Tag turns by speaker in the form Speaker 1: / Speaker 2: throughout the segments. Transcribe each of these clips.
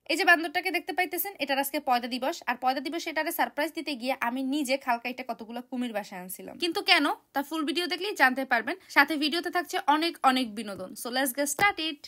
Speaker 1: এই যে বান্দরটাকে দেখতে পাইতেছেন, এটার আজকে পয়দা দিবস। আর পয়দা দিবস এটারে সারপ্রাইজ দিতে গিয়ে আমি নিজে খালকাইটা কতগুলো কুমির বাসায় আনছিলাম। কিন্তু কেন, তা ফুল ভিডিও দেখলেই জানতে পারবেন। সাথে ভিডিওতে থাকছে অনেক অনেক বিনোদন। So let's get started.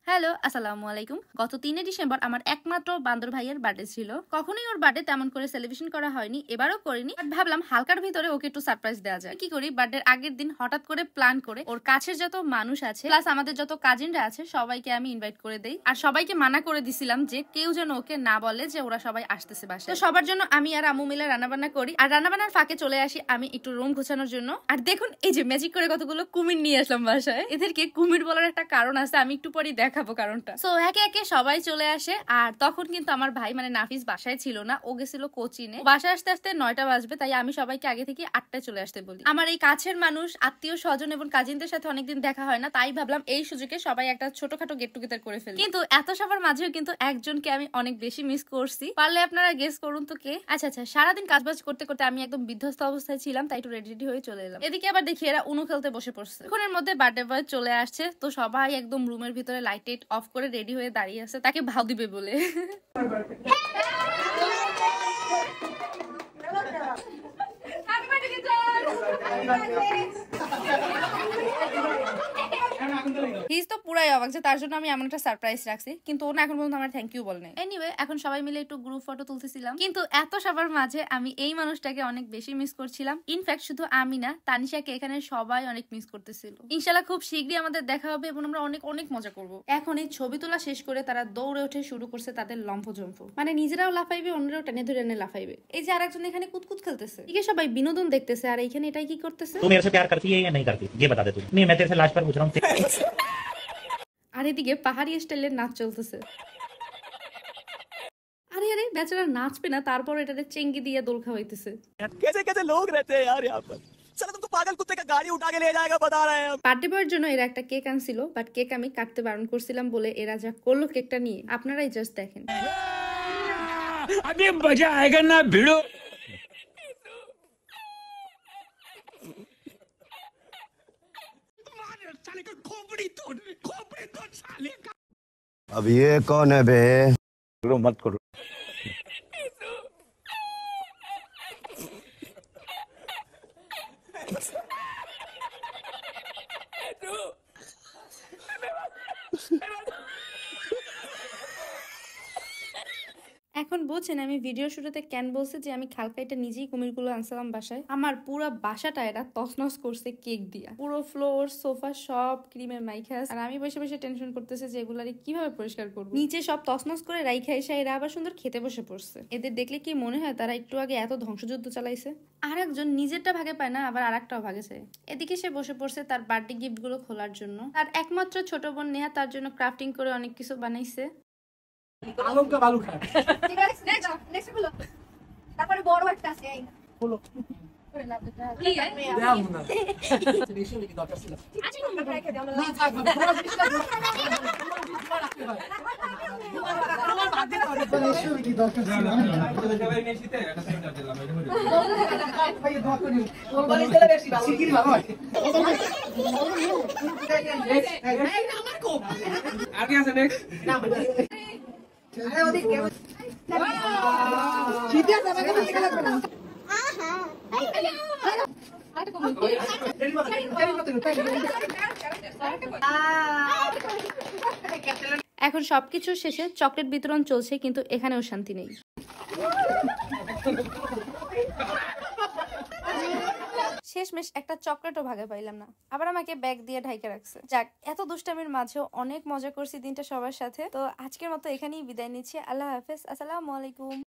Speaker 1: Hello, আসসালামু আলাইকুম। গত 3 ডিসেম্বর আমার একমাত্র বান্দর ভাইয়ের বার্থডে ছিল। কখনোই ওর বার্থডে তেমন করে সেলিব্রেশন করা হয়নি, এবারও করিনি। বাট ভাবলাম হালকার ভিতরে ওকে একটু সারপ্রাইজ দেওয়া যায়। কি করি, বার্থডের আগের দিন হঠাৎ করে প্ল্যান করে ওর কাছের যত মানুষ আছে প্লাস আমাদের যত কাজিনরা আছে সবাইকে আমি ইনভাইট করে দেই। আর সবাইকে মানা করে দিছিলাম যে কেউ যেন ওকে না বলে যে ওরা সবাই আসতেছে বাসায়। তো সবার জন্য আমি আর আম্মু মিলে রান্নাবান্না করি। আর রান্নাবান্নার ফাঁকে চলে আসি আমি একটু রুম গোছানোর জন্য। আর দেখুন এই যে ম্যাজিক করে কতগুলো কুমির নিয়ে আসলাম বাসায়। এদেরকে কুমির বলার একটা কারণ আছে, আমি একটু পরে দেখাবো কারণটা। সো একে একে সবাই চলে আসে। আর তখন কিন্তু আমার ভাই মানে নাফিস বাসায় ছিল না, ও গেছিল কোচিনে। বাসায় আসতে আসতে 9টা বাজবে, তাই আমি সবাইকে আগে থেকে 8টায় চলে আসতে বলি। আমার এই কাছের মানুষ, আত্মীয় স্বজন এবং কাজিনদের সাথে অনেকদিন দেখা হয় না, তাই ভাবলাম এই সুযোগে সবাই একটা ছোটখাটো গেট টুগেদার করে ফেলি। কিন্তু এত সবার মাঝেও কিন্তু একজনকে আমি অনেক বেশি মিস করছি। পারলে আপনারা গেস করুন তো কে। আচ্ছা, সারাদিন কাজবাজ করতে করতে আমি একদম বিধ্বস্ত অবস্থায় ছিলাম, তাই একটু রেডি হয়ে চলে এলাম। এদিকে আবার দেখি এরা উনু খেলতে বসে পড়ছে। এখনের মধ্যে বার্থডে বয় চলে আসছে, তো সবাই একদম রুমের ভিতরে লাইট অফ করে রেডি হয়ে দাঁড়িয়ে আছে তাকে ভাও দিবে বলে। হিজ তো পুরাই অবাক যে তার জন্য আমি এমন একটা সারপ্রাইজ রাখছি, কিন্তু ও না এখন পর্যন্ত আমার থ্যাংক ইউ বলে নাই। এনিওয়ে, এখন সবাই মিলে একটু গ্রুপ ফটো তুলতেছিলাম, কিন্তু এত সবার মাঝে আমি এই মানুষটাকে অনেক বেশি মিস করছিলাম। ইনফ্যাক্ট শুধু আমি না, তানিশাকে এখানে সবাই অনেক মিস করতেছিল। ইনশাআল্লাহ খুব শীঘ্রই আমাদের দেখা হবে এবং আমরা অনেক অনেক মজা করব। এখন এই ছবি তোলা শেষ করে তারা দৌড়ে উঠে শুরু করছে তাদের লম্ফজম্ফ, মানে নিজেরাও লাফাইবে, অন্যরাও টেনে ধরে এনে লাফাইবে। এই যে আরেকজন এখানে কুতকুত খেলতেছে, এদিকে সবাই বিনোদন দেখতেছে, আর এইখানে এটাই কি করতেছে।
Speaker 2: तू मेरे से प्यार करती है या नहीं करती, ये बता दे तू। नहीं, मैं तेरे से लास्ट बार पूछ रहा हूँ।
Speaker 1: আর এদিকে পাহাড়ি স্টাইলের নাচ চলতেছে। আরে আরে, বেচারা নাচবে না, তারপর এটাতে চেঙ্গি দিয়ে দোল খাওয়াইতেছে।
Speaker 3: कैसे कैसे लोग रहते हैं यार यहाँ पर। चलो तुमको पागल कुत्ते का गाड़ी उठा के ले जाएगा, बता रहे हैं हम।
Speaker 1: বার্থডে বয়ের জন্য এরা একটা কেক আনছিল, বাট কেক আমি কাটতে বারণ করছিলাম বলে এরা যা করলো কেকটা নিয়ে, আপনারাই জাস্ট দেখেন।
Speaker 3: अभी मजा आएगा ना भिड़ो।
Speaker 4: अब ये कौन है बे?
Speaker 3: मत करो।
Speaker 1: এখন বলছেন আমি ভিডিও শুরুতে কেন বলছি যে আমি খালকাইটা নিজেই কুমিরগুলো আনছিলাম বাসায়। আমার পুরো বাসাটা এরা তছনছ করছে কেক দিয়া, পুরো ফ্লোর সোফা সব ক্রিমের মাইখাস। আর আমি বসে বসে টেনশন করতেছে যে এগুলারে কিভাবে পরিষ্কার করবো। নিচে সব তছনছ করে রাইখা এসে এরা আবার সুন্দর খেতে বসে পড়ছে। এদের দেখলে কি মনে হয় তারা একটু আগে এত ধ্বংসযুদ্ধ চালাইছে। আর একজন নিজেরটা ভাগে পায় না, আবার আরেকটাও ভাগে চায়। এদিকে সে বসে পড়ছে তার বার্থডে গিফট গুলো খোলার জন্য। তার একমাত্র ছোট বোন নেহা তার জন্য ক্রাফটিং করে অনেক কিছু বানাইছে।
Speaker 3: आलू का बालू खा।
Speaker 5: ঠিক আছে, নেক্সট হলো তারপরে বড় একটা আছে এই
Speaker 3: बोलो।
Speaker 5: কি
Speaker 3: क्या होना? रेशो लेके डॉक्टर से।
Speaker 5: আছে না রেখে দাও
Speaker 3: ना था। पूरा पिछला তোমার বাদ দিতে হবে। रेशो लेके डॉक्टर से। ভাই মেশিতে একটা সেন্টার দিলাম এটা হলো। ভাই দোয়া করি। তোর বলে চলে বেশি ভালো। শিগগিরই ভালো হয়। নেক্সট আমার কো। আগে আছে নেক্সট। না আরে ওদিক কে শীতে যাবে কেন ঠিক লাগবে না।
Speaker 1: এখন সবকিছু শেষে চকলেট বিতরণ চলছে, কিন্তু এখানেও শান্তি নেই। শেষমেশ একটা চকলেটও ভাগে পাইলাম না, আবার আমাকে ব্যাগ দিয়ে ঢাইকে রাখছে। যাক, এত দুষ্টামির মাঝেও অনেক মজা করছি দিনটা সবার সাথে। তো আজকের মতো এখানেই বিদায় নিচ্ছি। আল্লাহ হাফেজ, আসসালামু আলাইকুম।